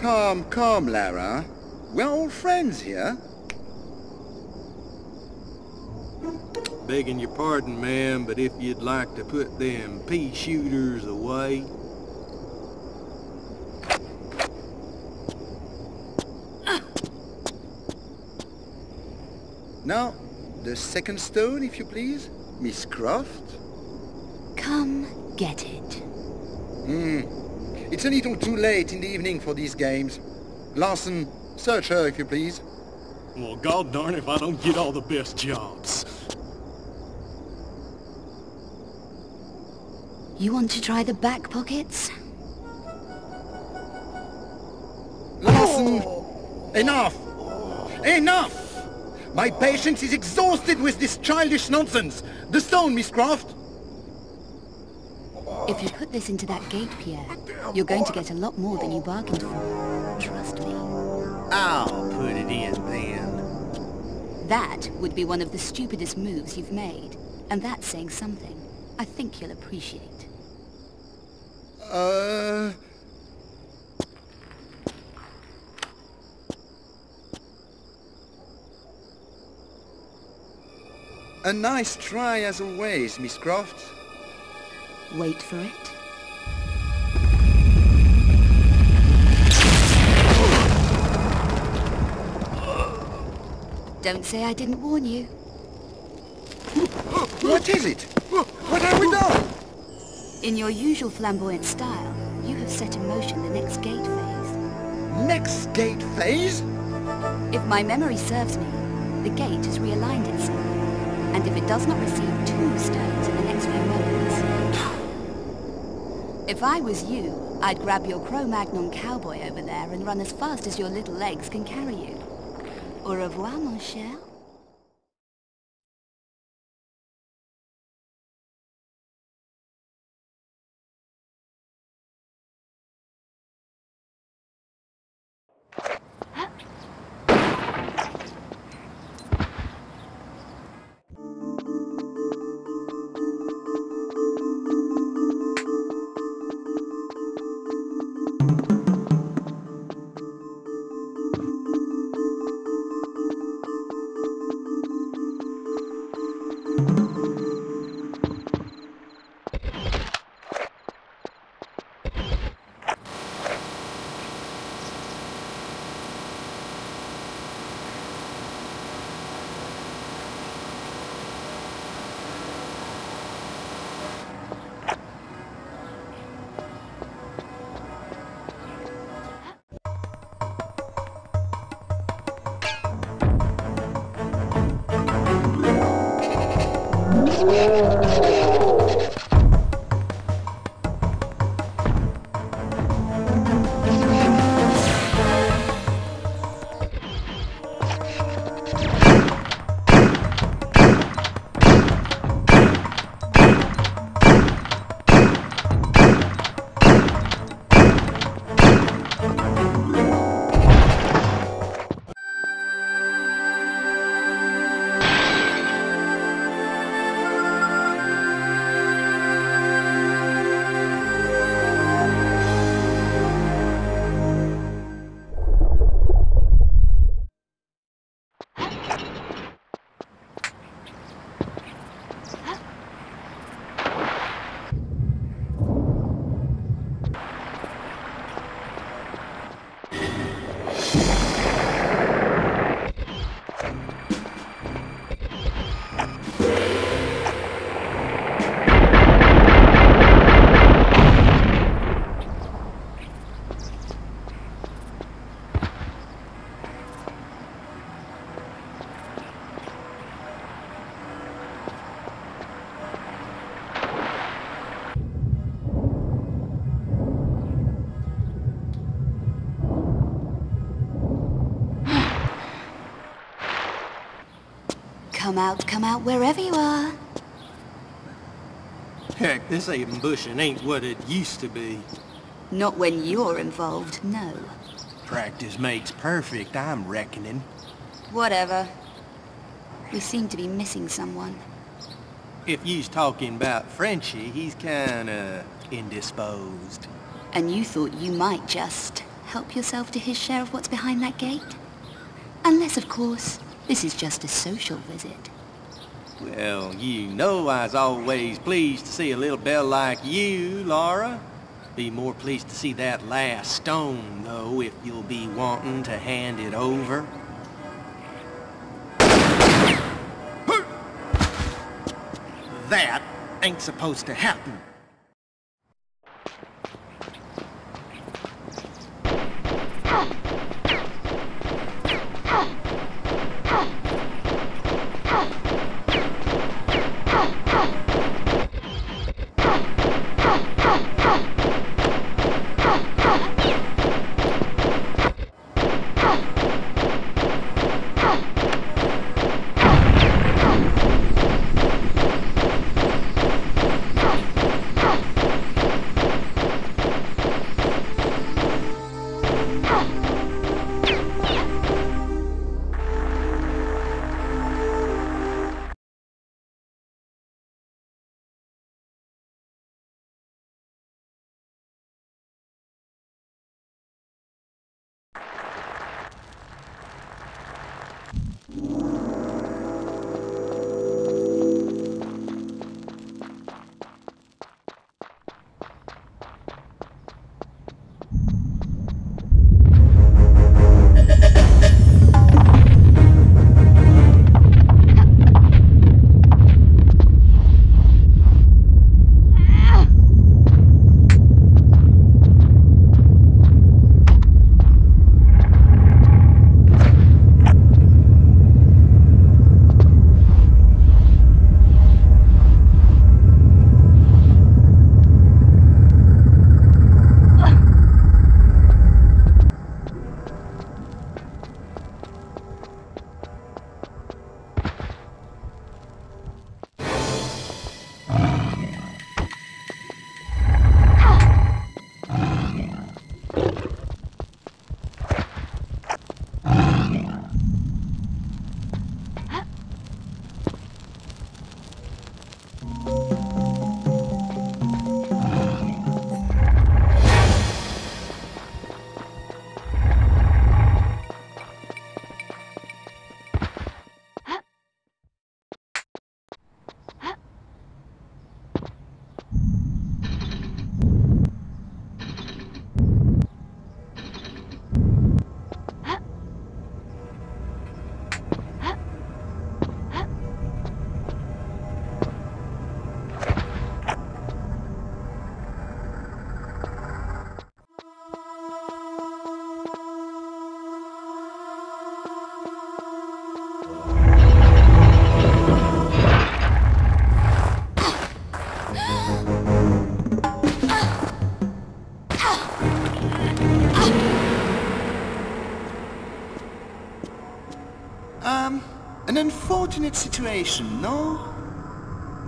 Calm, Lara. We're all friends here. Begging your pardon, ma'am, but if you'd like to put them pea shooters away... Now, the second stone, if you please, Miss Croft. Come get it. It's a little too late in the evening for these games. Larson, search her, if you please. Well, god darn if I don't get all the best jobs. You want to try the back pockets? Larson! Enough! Enough! My patience is exhausted with this childish nonsense! The stone, Miss Croft! If you put this into that gate, Pierre, you're going to get a lot more than you bargained for. Trust me. I'll put it in then. That would be one of the stupidest moves you've made. And that's saying something. I think you'll appreciate. A nice try as always, Miss Croft. Wait for it. Don't say I didn't warn you. What is it? What have we done? In your usual flamboyant style, you have set in motion the next gate phase. Next gate phase? If my memory serves me, the gate has realigned itself. And if it does not receive 2 stones in the next few moments... If I was you, I'd grab your Cro-Magnon cowboy over there and run as fast as your little legs can carry you. Au revoir, mon cher. Come out, wherever you are. Heck, this ambushing ain't what it used to be. Not when you're involved, no. Practice makes perfect, I'm reckoning. Whatever. We seem to be missing someone. If you's talking about Frenchie, he's kinda indisposed. And you thought you might just help yourself to his share of what's behind that gate? Unless, of course, this is just a social visit. Well, you know I was always pleased to see a little belle like you, Laura. Be more pleased to see that last stone, though, if you'll be wanting to hand it over. That ain't supposed to happen. An unfortunate situation, no?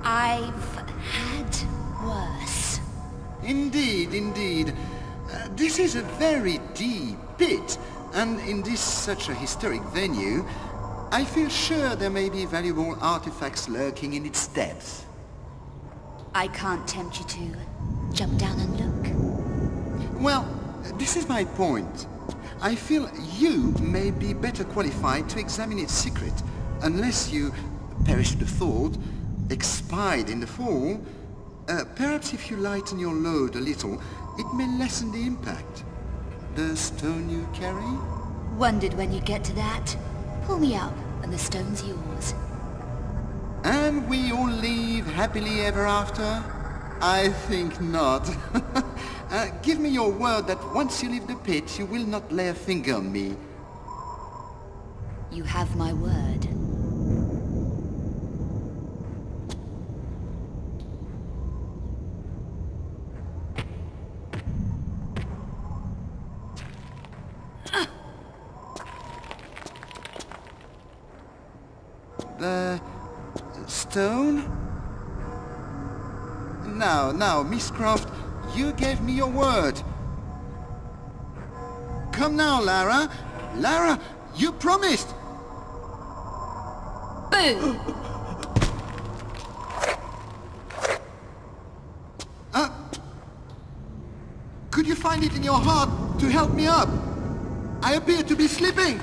I've had worse. Indeed, indeed. This is a very deep pit, and in this such a historic venue, I feel sure there may be valuable artifacts lurking in its depths. I can't tempt you to jump down and look. Well, this is my point. I feel you may be better qualified to examine its secret, unless you, perish the thought, expired in the fall. Perhaps if you lighten your load a little, it may lessen the impact. The stone you carry? Wondered when you'd get to that. Pull me up, and the stone's yours. And we all live happily ever after? I think not. Give me your word that once you leave the pit, you will not lay a finger on me. You have my word. The stone? Now, Miss Croft, you gave me your word. Come now, Lara. Lara, you promised! Boo! Could you find it in your heart to help me up. I appear to be sleeping.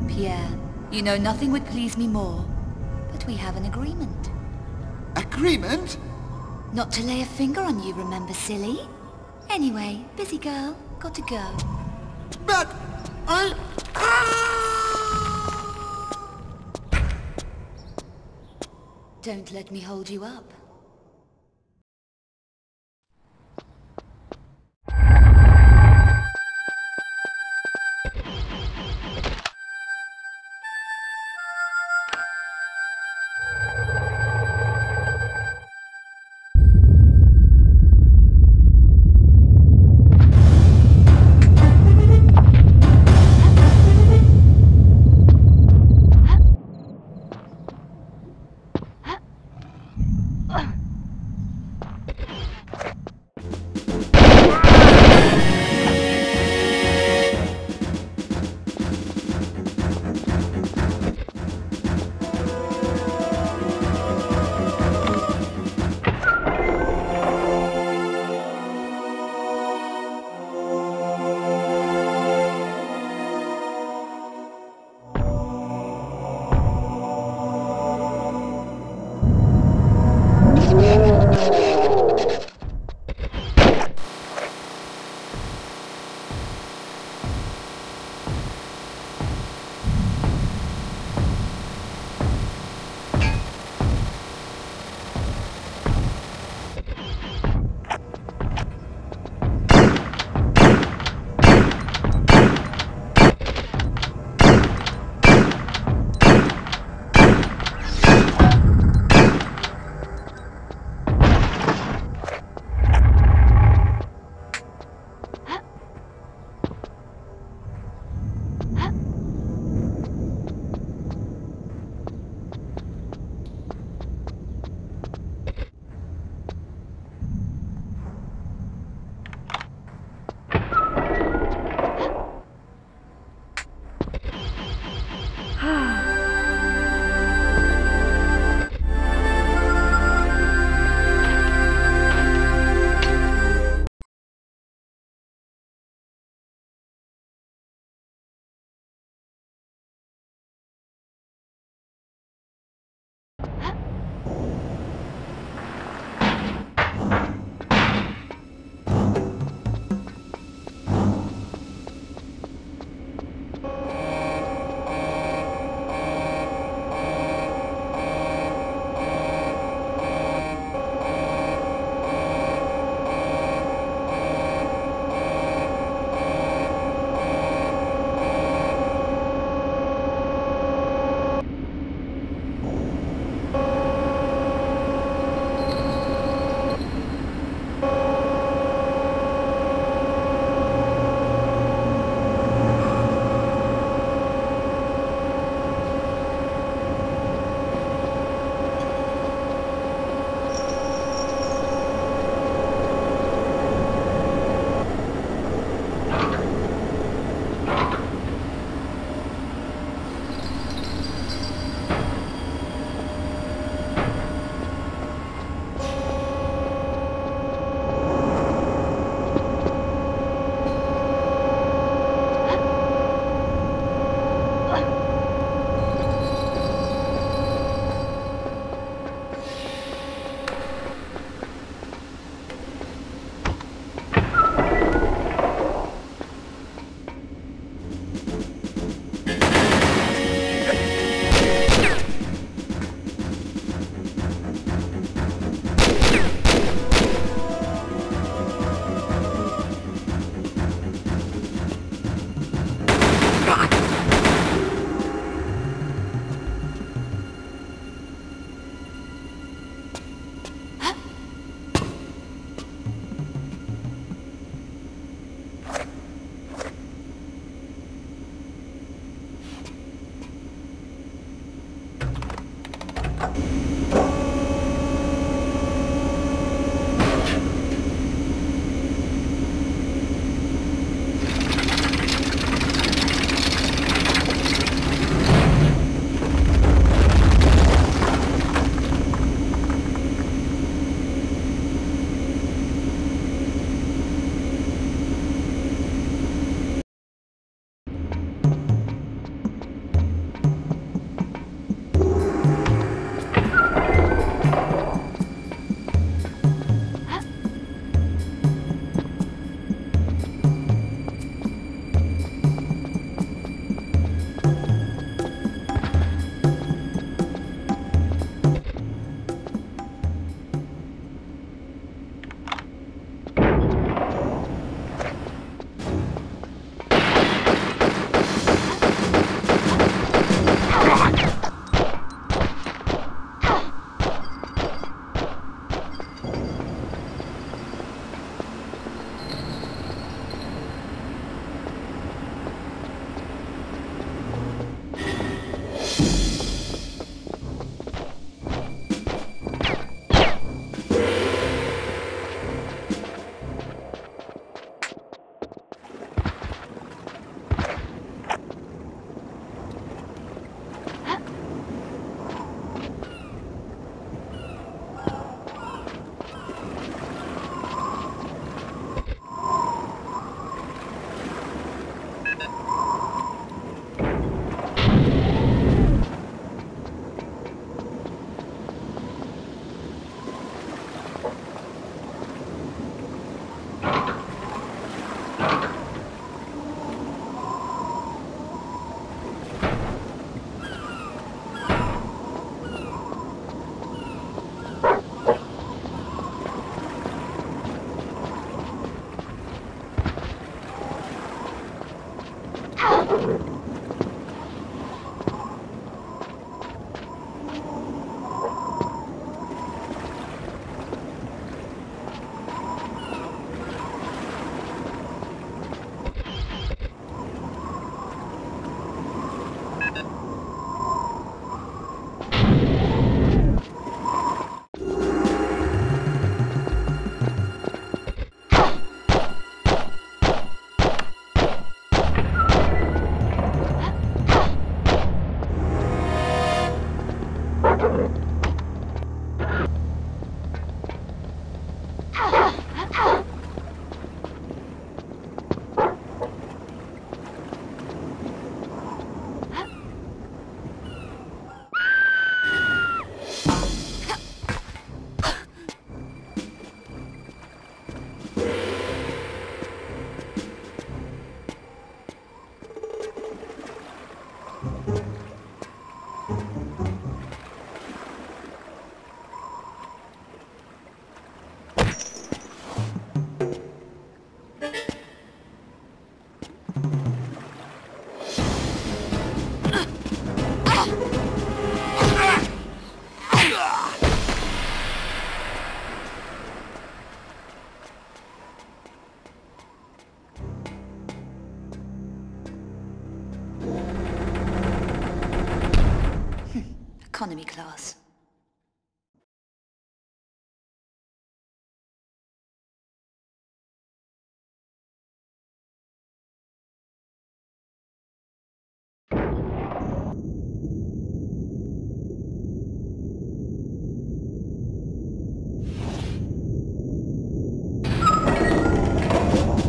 Pierre, you know nothing would please me more, but we have an agreement. Agreement? Not to lay a finger on you, remember, silly? Anyway, busy girl, got to go. But I... Don't let me hold you up. Economy class.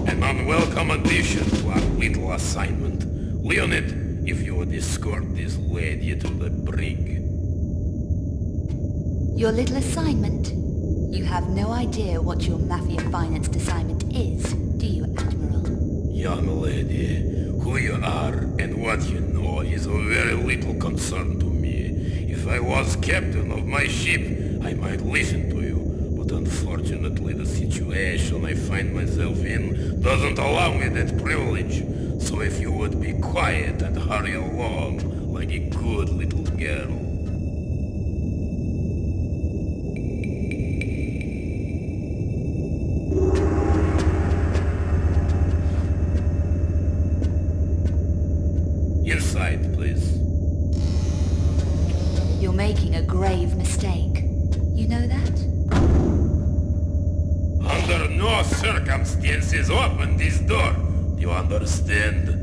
An unwelcome addition to our little assignment. Leonid, if you would escort this lady to the brig. Your little assignment? You have no idea what your mafia-financed assignment is, do you, Admiral? Young lady, who you are and what you know is of very little concern to me. If I was captain of my ship, I might listen to you, but unfortunately the situation I find myself in doesn't allow me that privilege. So if you would be quiet and hurry along like a good little girl. Inside, please. You're making a grave mistake. You know that? Under no circumstances open this door. Do you understand?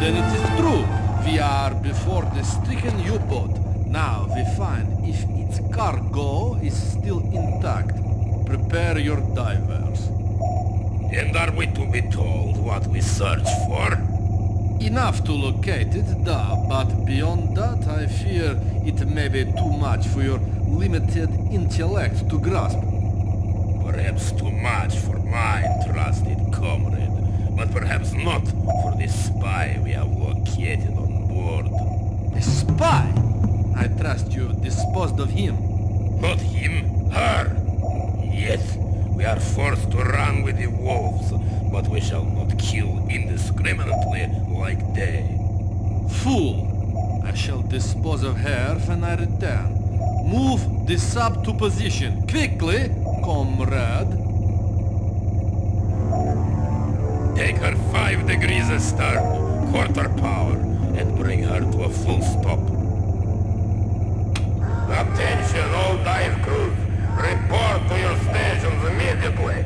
Then it is true. We are before the stricken U-boat. Now we find if its cargo is still intact. Prepare your divers. And are we to be told what we search for? Enough to locate it, but beyond that I fear it may be too much for your limited intellect to grasp. Perhaps too much for my trusted comrade, but perhaps not for the spy we have located on board. A spy? I trust you disposed of him. Not him, her. Yes, we are forced to run with the wolves, but we shall not kill indiscriminately like they. Fool! I shall dispose of her when I return. Move the sub to position, quickly, comrade. Take her 5 degrees astern, quarter power, and bring her to a full stop. Attention all dive crews! Report to your stations immediately!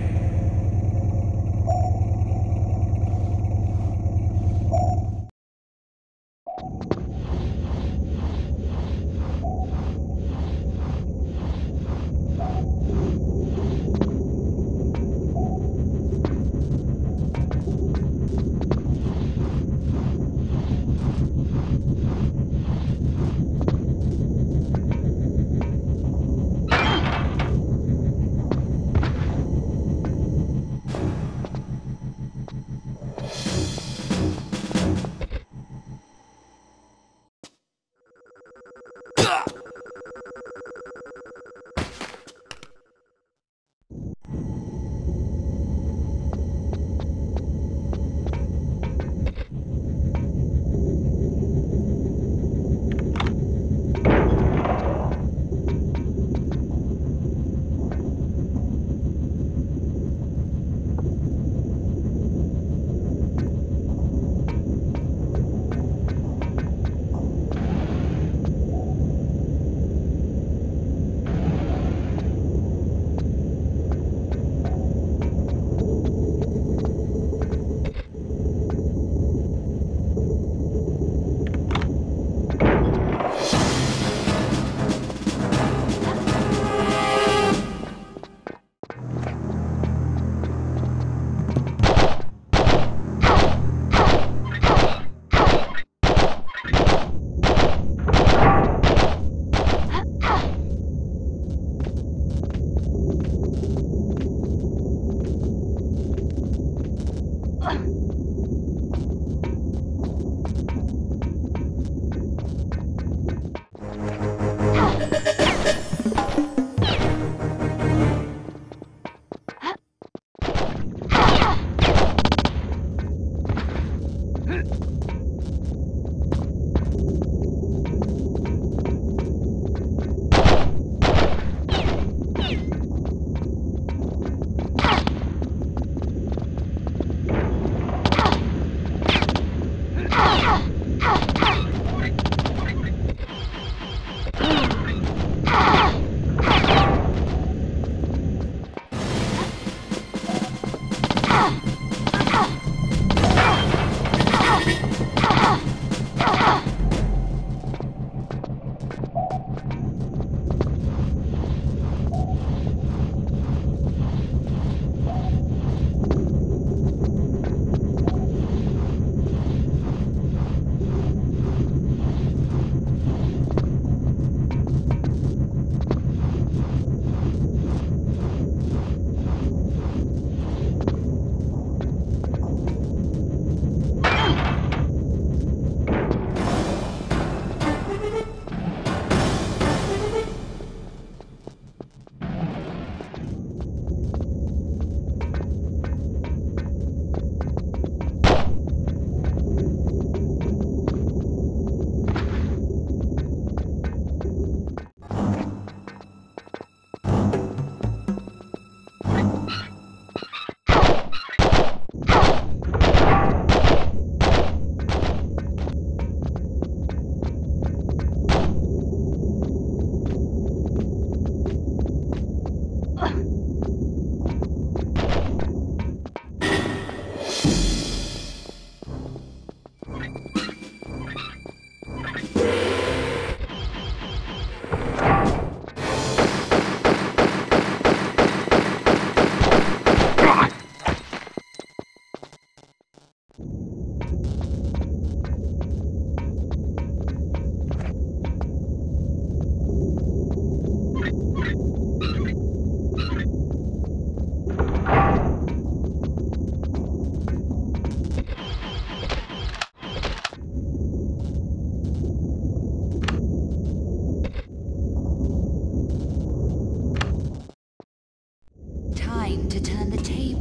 to turn the tables.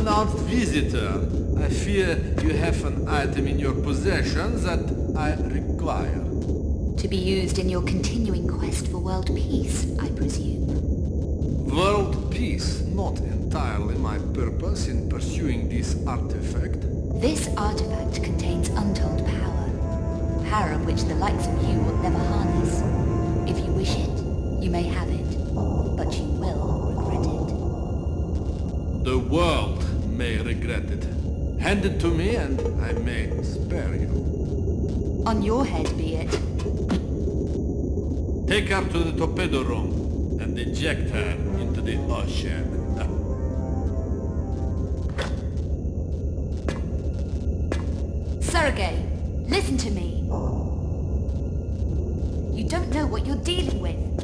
unannounced visitor. I fear you have an item in your possession that I require. To be used in your continuing quest for world peace, I presume. World peace, not entirely my purpose in pursuing this artifact. This artifact contains untold power. Power of which the likes of you will never harness. If you wish it, you may have it, but you will regret it. The world may regret it. Hand it to me and I may spare you. On your head be it. Take her to the torpedo room and eject her into the ocean. Sergei, listen to me. You don't know what you're dealing with.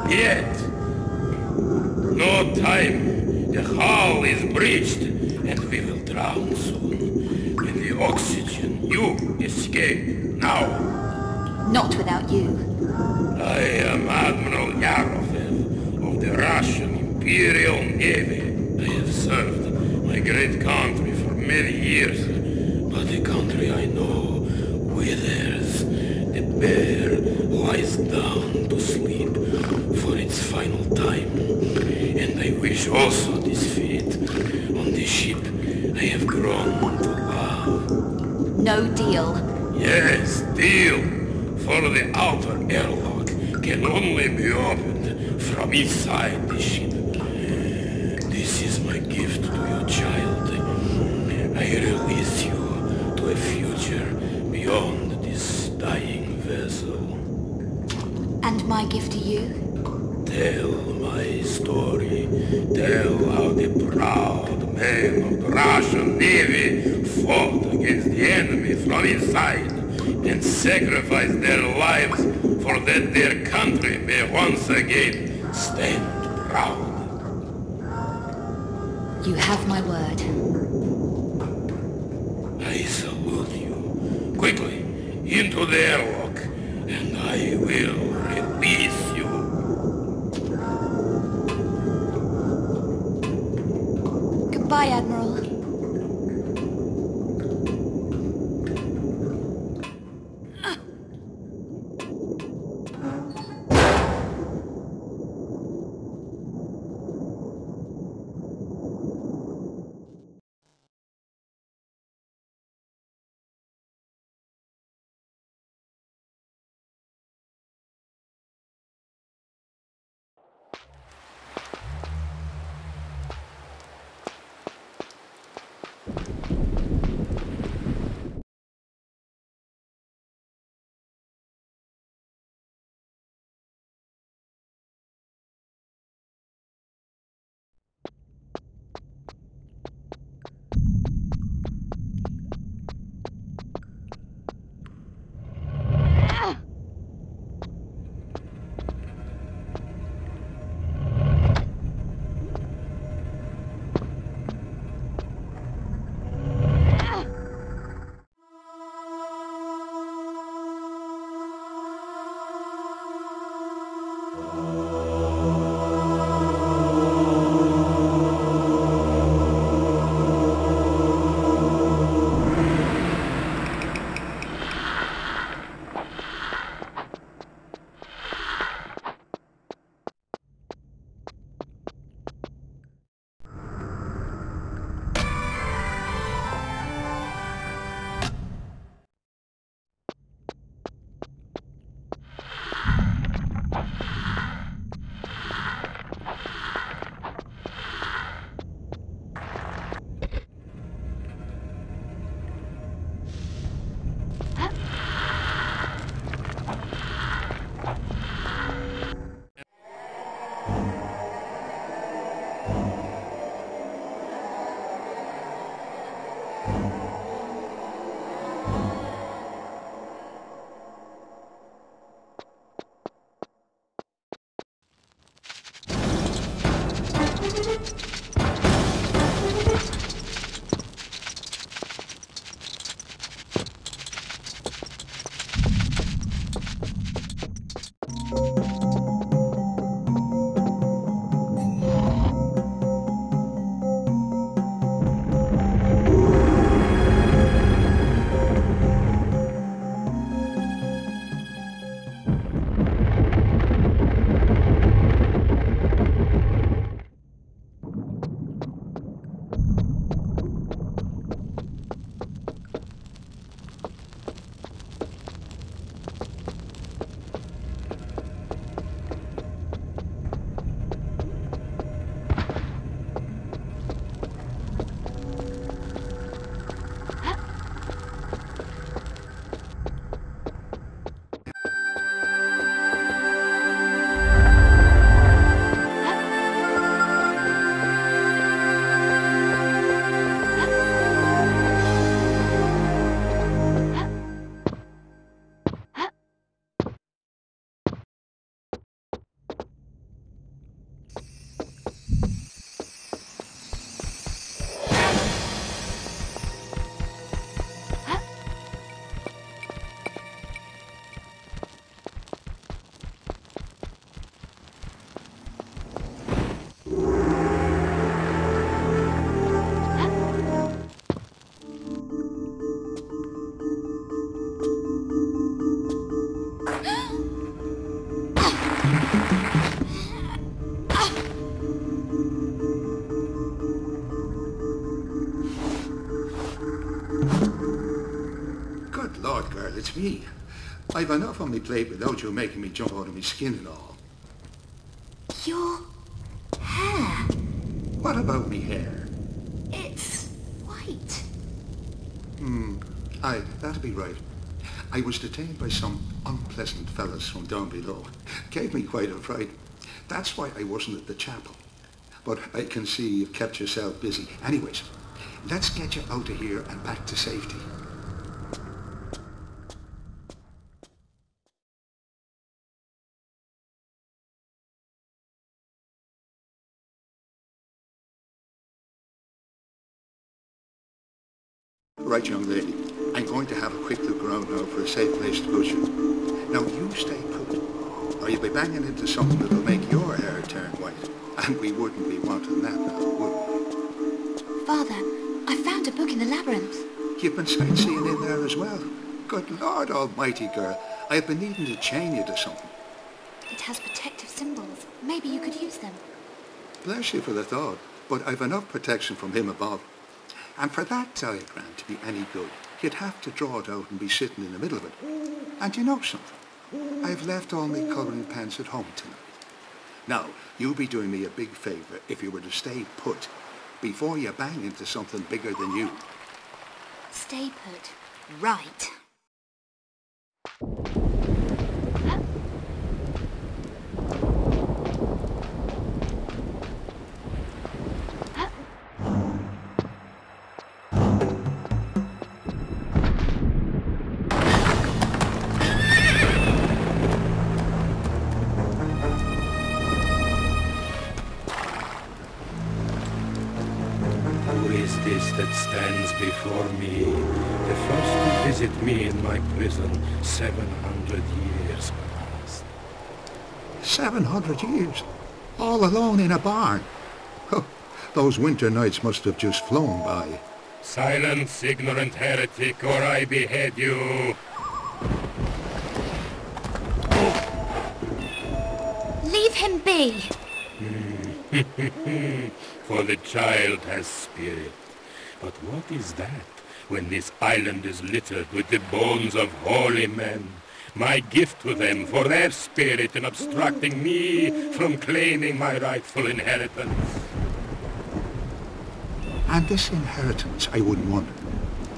Yet. No time. The hull is breached, and we will drown soon. In the oxygen, you escape now. Not without you. I am Admiral Yarofev of the Russian Imperial Navy. I have served my great country for many years, but the country I know withers. The bear lies down to sleep for its final time, and I wish also this fate on the ship I have grown to love. No deal. Yes, deal, for the outer airlock can only be opened from inside the ship. This is my gift to your child. I release you to a future beyond this dying vessel. And my gift to you? Tell my story. Tell how the proud men of the Russian Navy fought against the enemy from inside and sacrificed their lives for that their country may once again stand proud. You have my word. I salute you. Quickly, into the airlock, and I will release you. Goodbye, Admiral. It's me. I've enough on my plate without you making me jump out of my skin and all. Your hair. What about me hair? It's white. Aye, that'd be right. I was detained by some unpleasant fellas from down below. Gave me quite a fright. That's why I wasn't at the chapel. But I can see you've kept yourself busy. Anyways, let's get you out of here and back to safety. Right, young lady. I'm going to have a quick look around now for a safe place to put you. Now, you stay put, or you'll be banging into something that'll make your hair turn white. And we wouldn't be wanting that now, would we? Father, I found a book in the labyrinth. You've been sightseeing in there as well. Good Lord almighty, girl. I've been needing to chain you to something. It has protective symbols. Maybe you could use them. Bless you for the thought, but I've enough protection from him above. And for that diagram to be any good, you'd have to draw it out and be sitting in the middle of it. And you know something? I've left all my colouring pens at home tonight. Now, you'll be doing me a big favour if you were to stay put before you bang into something bigger than you. Stay put. Right. That stands before me, the first to visit me in my prison 700 years past. 700 years? All alone in a barn? Oh, those winter nights must have just flown by. Silence, ignorant heretic, or I behead you! Leave him be! For the child has spirit. But what is that, when this island is littered with the bones of holy men? My gift to them for their spirit in obstructing me from claiming my rightful inheritance. And this inheritance, I would wonder,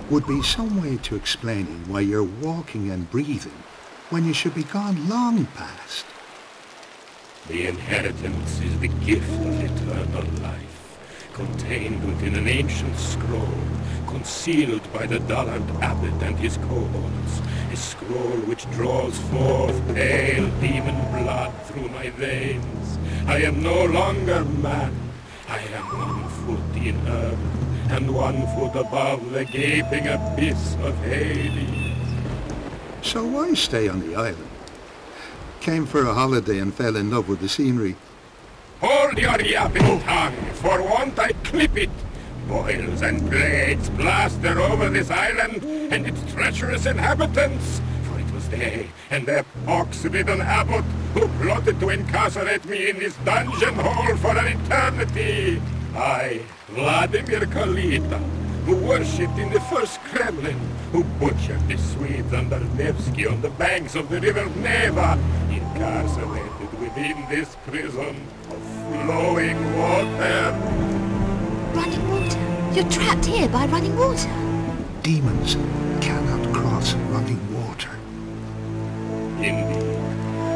would be some way to explaining why you're walking and breathing when you should be gone long past. The inheritance is the gift of eternal life, contained within an ancient scroll, concealed by the dullard abbot and his cohorts, a scroll which draws forth pale demon blood through my veins. I am no longer man. I am 1 foot in earth, and 1 foot above the gaping abyss of Hades. So why stay on the island? Came for a holiday and fell in love with the scenery. Hold your yapping tongue, for want I clip it. Boils and blades plaster over this island and its treacherous inhabitants. For it was they and their pox-ridden abbot who plotted to incarcerate me in this dungeon hole for an eternity. I, Vladimir Kalita, who worshipped in the first Kremlin, who butchered the Swedes under Nevsky on the banks of the river Neva, incarcerated within this prison of flowing water. Running water? You're trapped here by running water? Demons cannot cross running water. Indeed,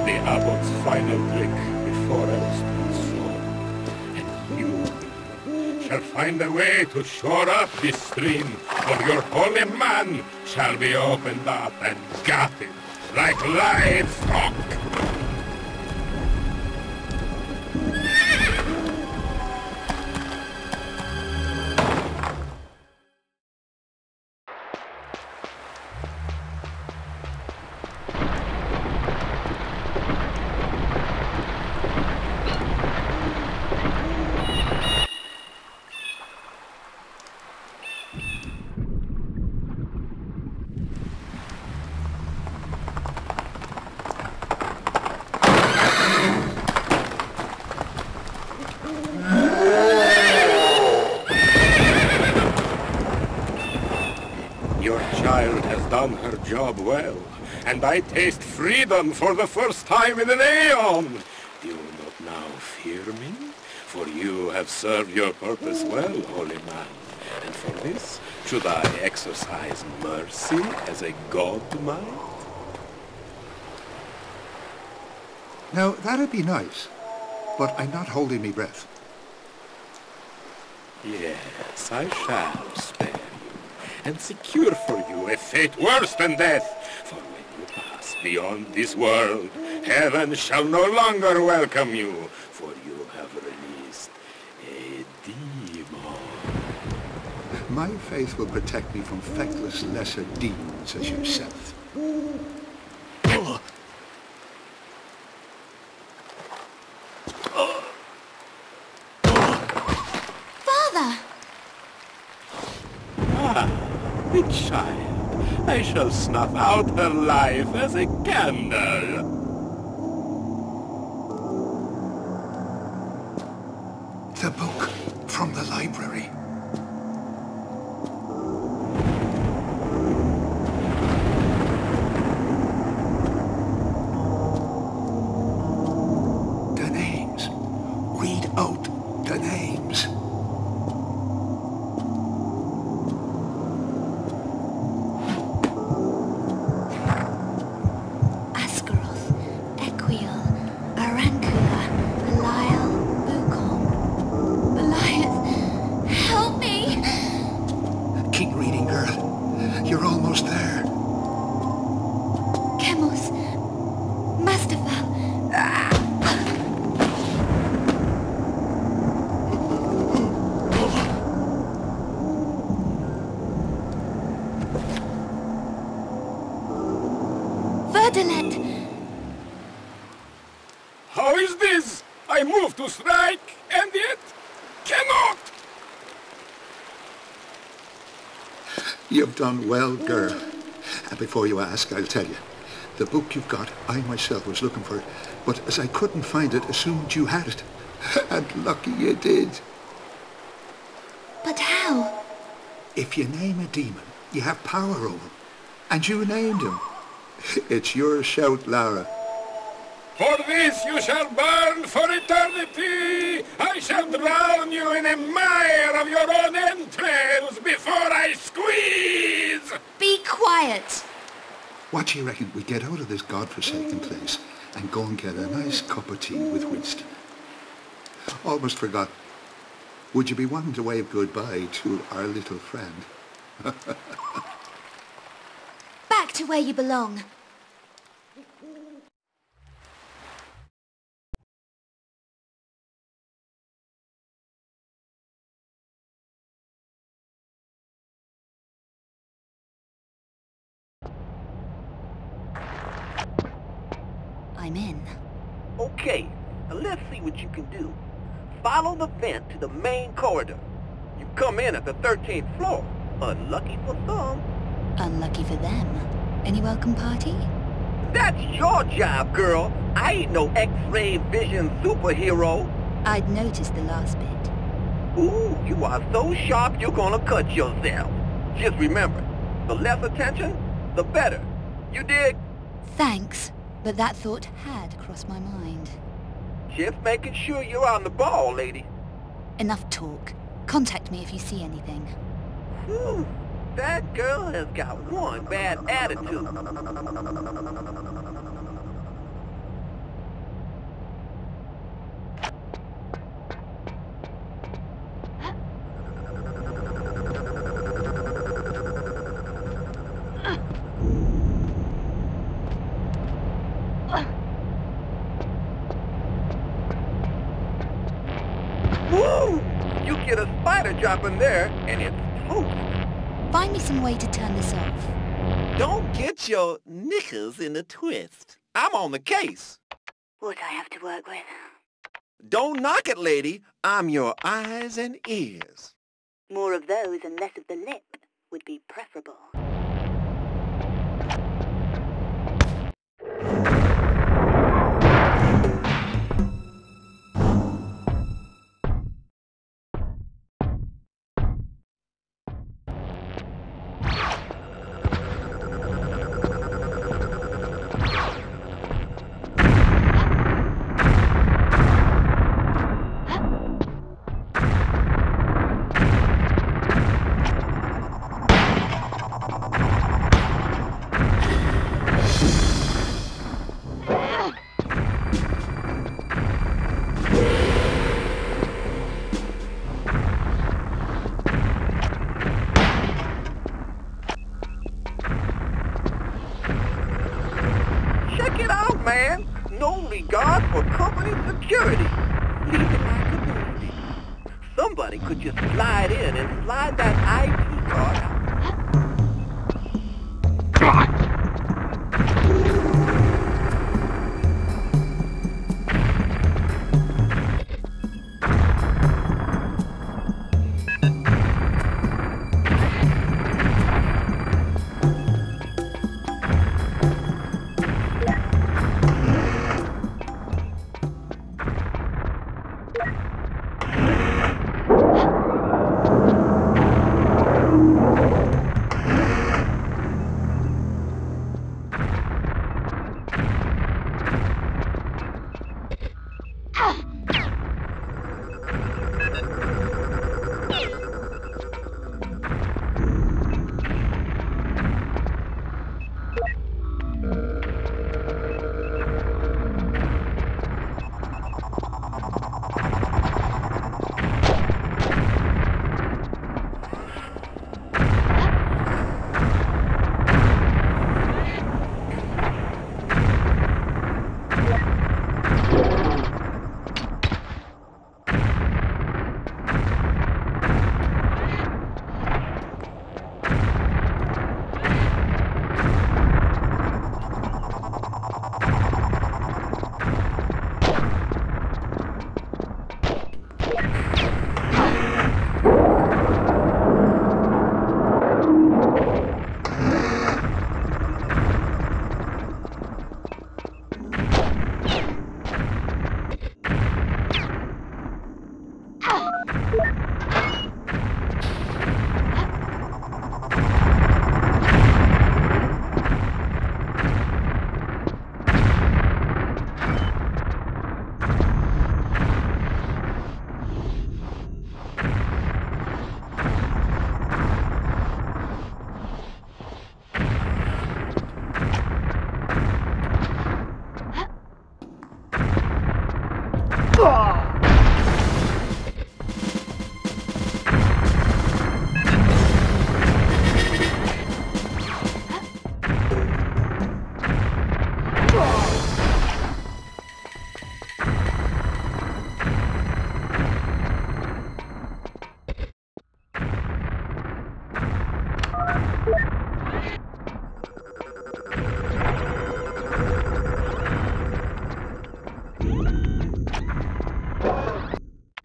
the abbot's final trick before I was transformed. And you shall find a way to shore up this stream, for your holy man shall be opened up and gutted like livestock. job well, and I taste freedom for the first time in an aeon. Do you not now fear me? For you have served your purpose well, holy man. And for this, should I exercise mercy as a god might? Now, that'd be nice, but I'm not holding me breath. Yes, I shall spare you, and secure for you a fate worse than death. For when you pass beyond this world, heaven shall no longer welcome you, for you have released a demon. My faith will protect me from feckless lesser demons as yourself. The child, I shall snuff out her life as a candle. The book from the library. The names. Read out the names. How is this? I move to strike, and yet cannot! You've done well, girl. And before you ask, I'll tell you. The book you've got, I myself was looking for it, but as I couldn't find it, assumed you had it. And lucky you did. But how? If you name a demon, you have power over him. And you named him. It's your shout, Lara. For this you shall burn for eternity! I shall drown you in a mire of your own entrails before I squeeze! Be quiet! What do you reckon we get out of this godforsaken place and go and get a nice cup of tea with Wyster? Almost forgot. Would you be wanting to wave goodbye to our little friend? Back to where you belong. I'm in. Okay, now let's see what you can do. Follow the vent to the main corridor. You come in at the 13th floor. Unlucky for some. Unlucky for them. Any welcome party? That's your job, girl. I ain't no X-ray vision superhero. I'd noticed the last bit. Ooh, you are so sharp you're gonna cut yourself. Just remember, the less attention, the better. You dig? Thanks, but that thought had crossed my mind. Just making sure you're on the ball, lady. Enough talk. Contact me if you see anything. Whew, that girl has got one bad attitude. Woo! You get a spider drop in there, and it's toast. Find me some way to turn this off. Don't get your knickers in a twist. I'm on the case. What I have to work with. Don't knock it, lady. I'm your eyes and ears. More of those and less of the lip would be preferable. card for company security. Leaving like a movie. Somebody could just slide in and slide that IP card out.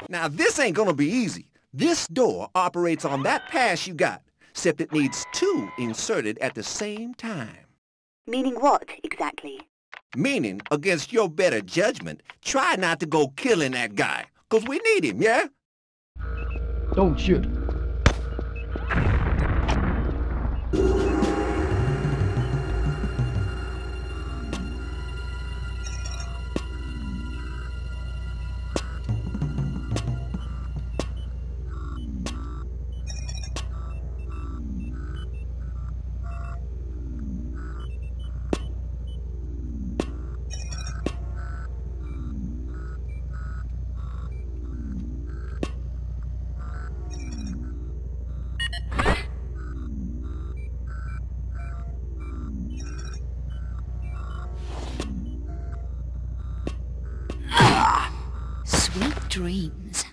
Now, this ain't gonna be easy. This door operates on that pass you got, except it needs 2 inserted at the same time. Meaning what, exactly? Meaning, against your better judgment, try not to go killing that guy, 'cause we need him, yeah? Don't shoot. Sweet dreams.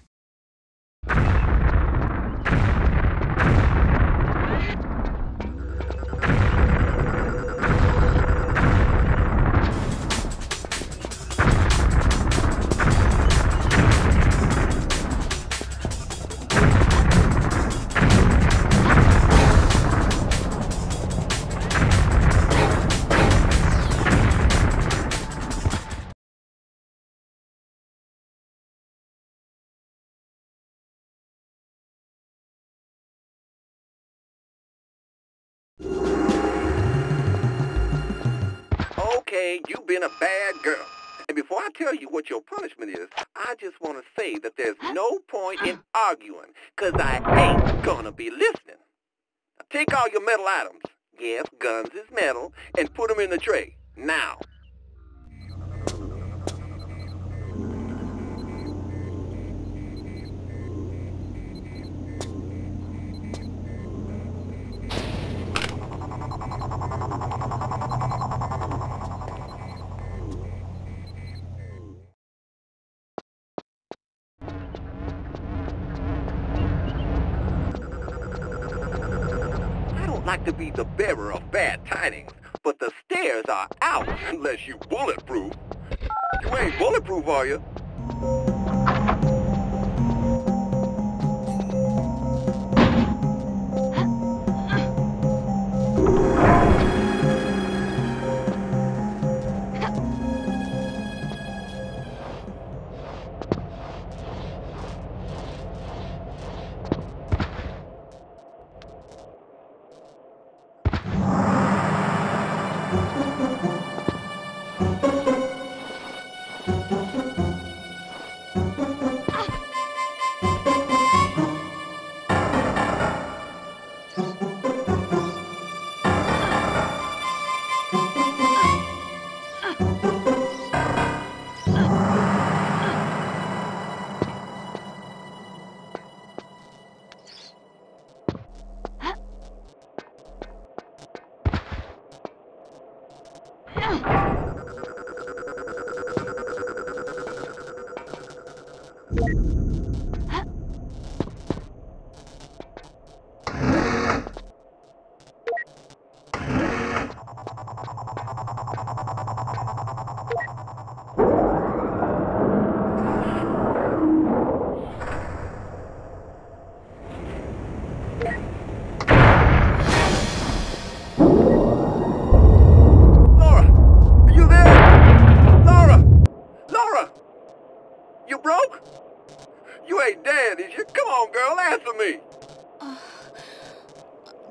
Okay, you've been a bad girl. And before I tell you what your punishment is, I just want to say that there's no point in arguing, 'cause I ain't gonna be listening. Now take all your metal items, yes, guns is metal, and put them in the tray, now. like to be the bearer of bad tidings, but the stairs are out unless you bulletproof. You ain't bulletproof, are you?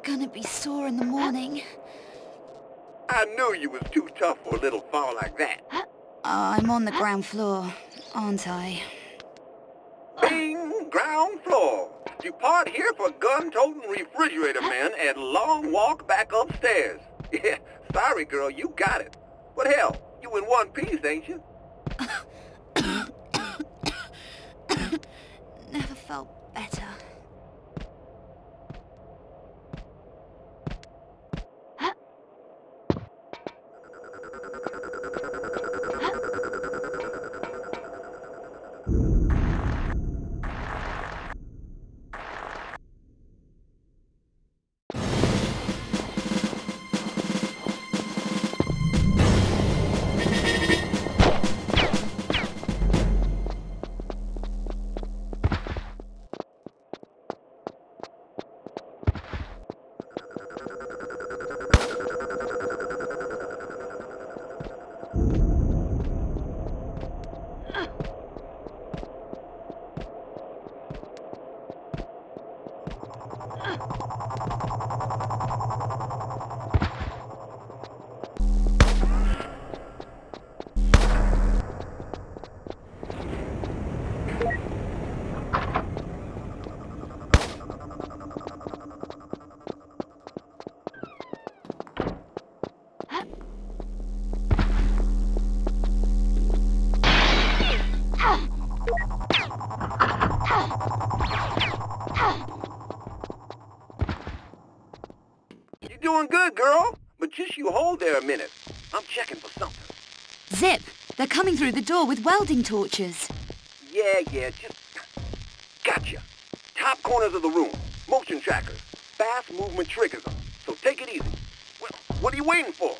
Gonna be sore in the morning. I knew you was too tough for a little fall like that. I'm on the ground floor, aren't I? Bing! Ground floor. Depart here for gun-toting refrigerator men and long walk back upstairs. Yeah, sorry girl, you got it. But hell, you in one piece, ain't you? Never felt better. Doing good, girl. But just you hold there a minute. I'm checking for something. Zip! They're coming through the door with welding torches. Yeah, just... Gotcha. Top corners of the room. Motion trackers. Fast movement triggers them. So take it easy. Well, what are you waiting for?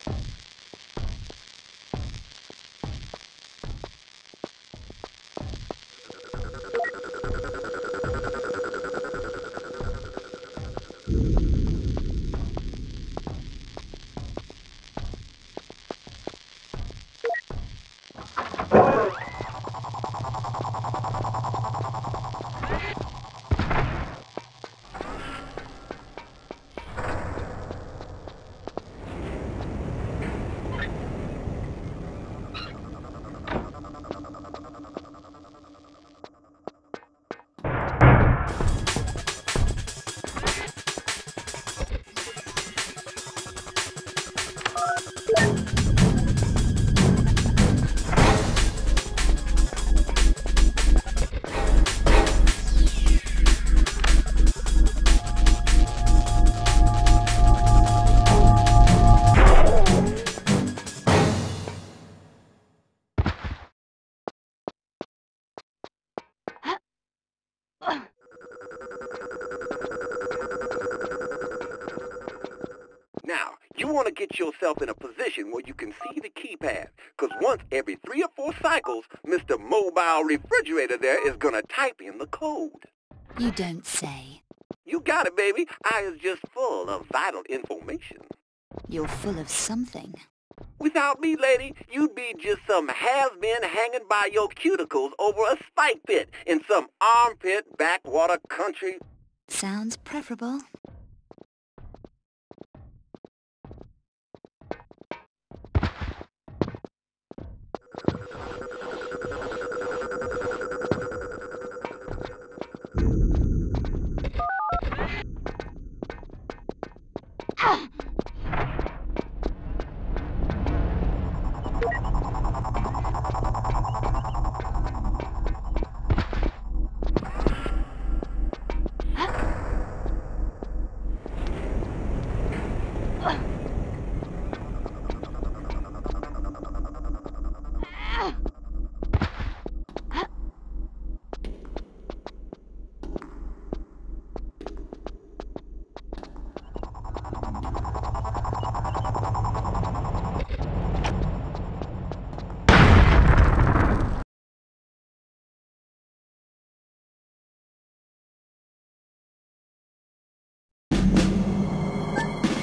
You want to get yourself in a position where you can see the keypad, because once every 3 or 4 cycles, Mr. Mobile Refrigerator there is going to type in the code. You don't say. You got it, baby. I is just full of vital information. You're full of something. Without me, lady, you'd be just some has-been hanging by your cuticles over a spike pit in some armpit backwater country. Sounds preferable.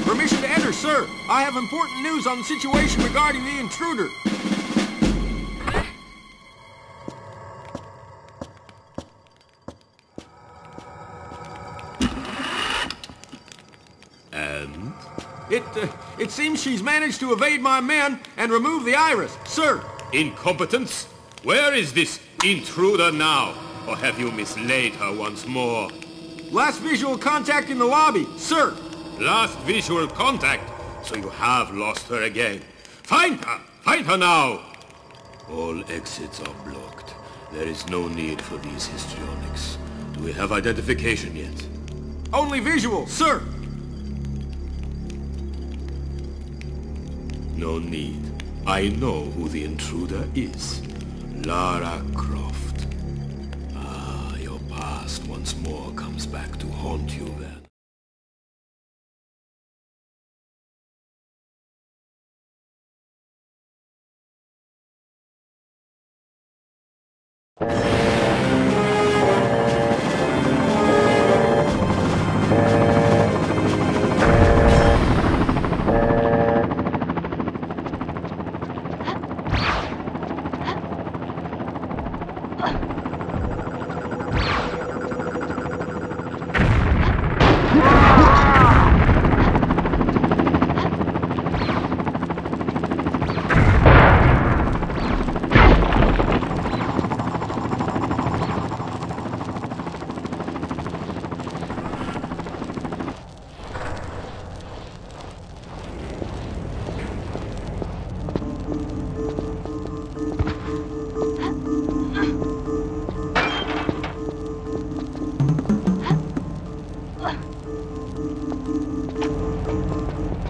Permission to enter, sir. I have important news on the situation regarding the intruder. And? It seems she's managed to evade my men and remove the iris, sir. Incompetence? Where is this intruder now? Or have you mislaid her once more? Last visual contact in the lobby, sir. Last visual contact, so you have lost her again. Find her! Find her now! All exits are blocked. There is no need for these histrionics. Do we have identification yet? Only visual, sir. No need. I know who the intruder is. Lara Croft. Ah, your past once more comes back to haunt you then.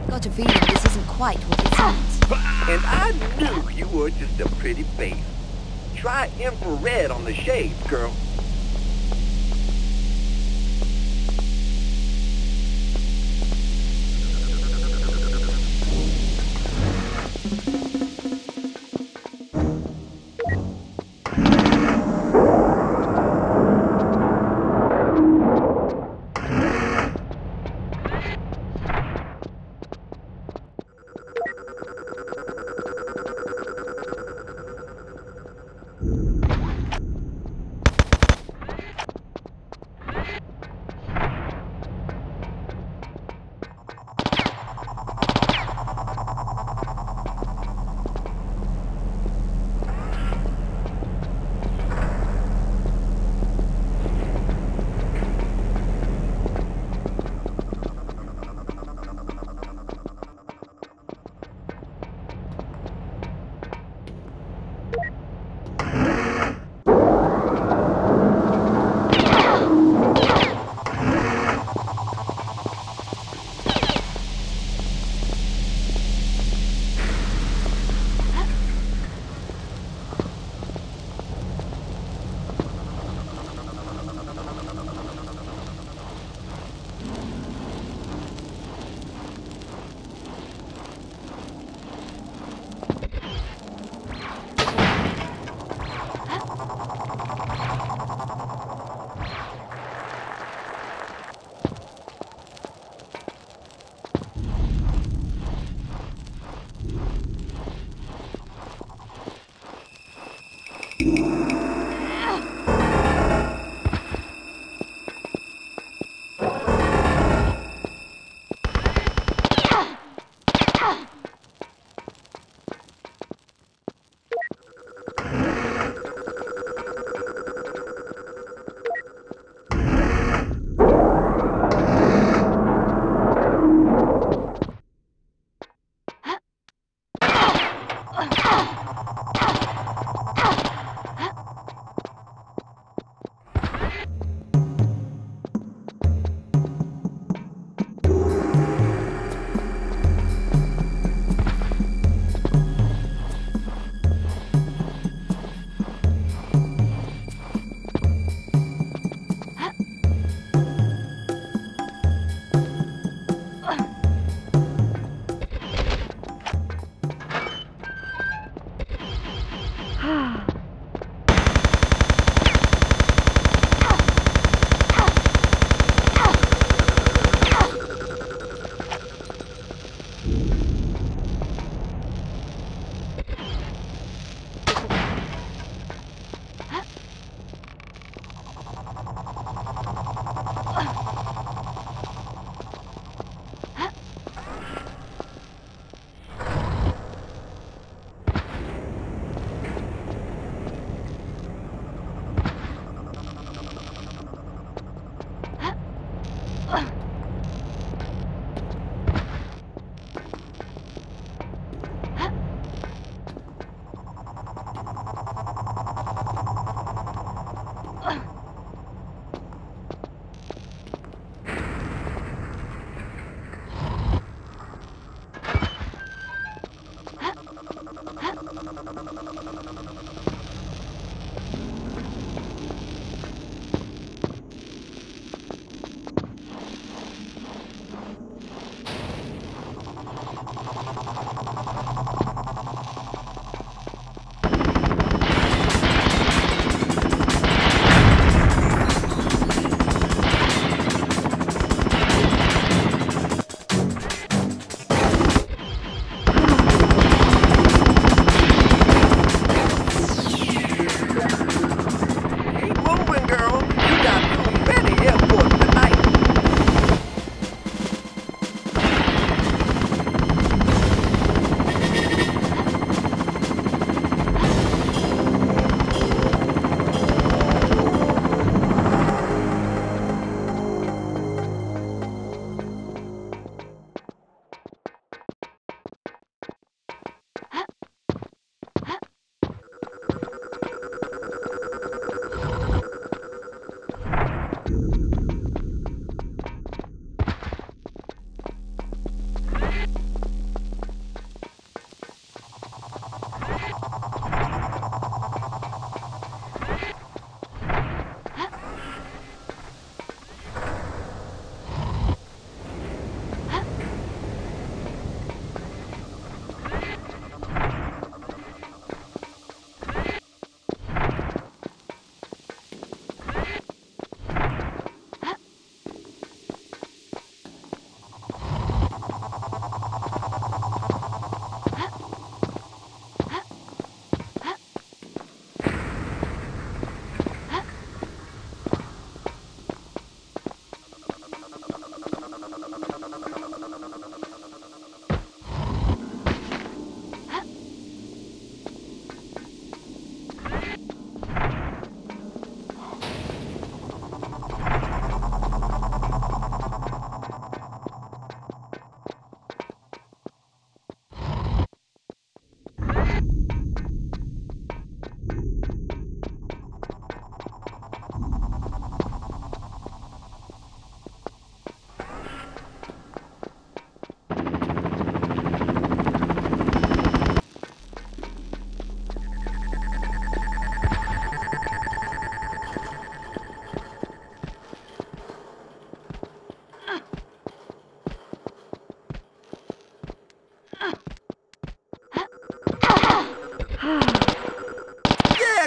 Got a feeling this isn't quite what it seems. And I knew you were just a pretty face. Try infrared on the shades, girl.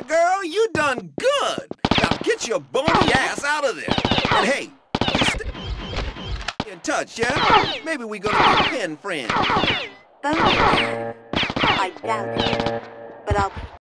girl, you done good. Now get your bony ass out of there. And hey, stay in touch, yeah? Maybe we gonna be pen friends. Bony? I doubt it. But I'll